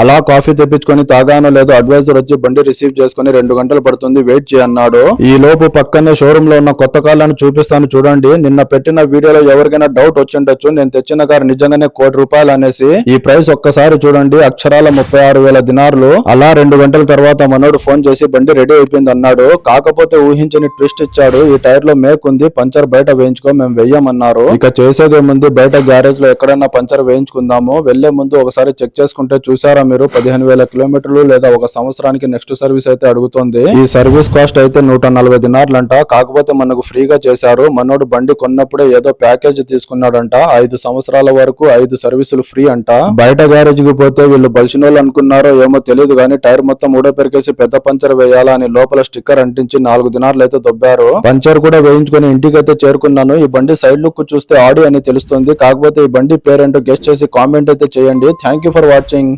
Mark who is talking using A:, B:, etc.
A: అలా కాఫీ తెప్పించుకొని తాగానో లేదో అడ్వైజర్ వచ్చి బండి రిసీవ్ చేసుకుని 2 గంటలు పడుతుంది, వెయిట్ చేయన్నాడు. ఈ లోపు పక్కనే షోరూమ్ లో ఉన్న కొత్త కార్లను చూపిస్తాను చూడండి. నిన్న పెట్టిన వీడియోలో ఎవరికైనా డౌట్ వచ్చిండొచ్చు, నేను తెచ్చిన కారు నిజంగానే ₹1,00,00,000 అనేసి. ఈ ప్రైస్ ఒక్కసారి చూడండి, అక్షరాల 36,000 దినార్లు. అలా 2 గంటల తర్వాత మనోడు ఫోన్ చేసి బండి రెడీ అయిపోయింది అన్నాడు. కాకపోతే ఊహించని ట్విస్ట్ ఇచ్చాడు. ఈ టైర్ లో మేక్ ఉంది, పంచర్ బయట వేయించుకో, మేము వెయ్యమన్నారు. ఇక చేసేదేముంది, బయట గ్యారేజ్ లో ఎక్కడైనా పంచర్ వేయించుకుందాము. వెళ్లే ముందు ఒకసారి చెక్ చేసుకుంటే చూసారా మీరు, 15,000 కిలోమీటర్లు లేదా 1 సంవత్సరానికి నెక్స్ట్ సర్వీస్ అయితే అడుగుతుంది. ఈ సర్వీస్ కాస్ట్ అయితే 140 దినార్లంట. కాకపోతే మనకు ఫ్రీగా చేశారు. మనోడు బండి కొన్నప్పుడే ఏదో ప్యాకేజ్ తీసుకున్నాడంట. 5 సంవత్సరాల వరకు 5 సర్వీసులు ఫ్రీ అంట. బయట గ్యారేజ్ కి పోతే వీళ్ళు బలిసినోళ్ళు అనుకున్నారో ఏమో తెలియదు గానీ టైర్ మొత్తం ఊడపెరికేసి పెద్ద పంచర్ వేయాలా అని లోపల స్టిక్కర్ అంటించి 4 దినార్లు అయితే దొబ్బారు. పంచర్ కూడా వేయించుకొని ఇంటికైతే చేరుకున్నాను. ఈ బండి సైడ్ లుక్ చూస్తే ఆడి అని తెలుస్తుంది. కాకపోతే ఈ బండి పేరేంటో గెస్ట్ చేసి కామెంట్ అయితే చేయండి. Thank you for watching.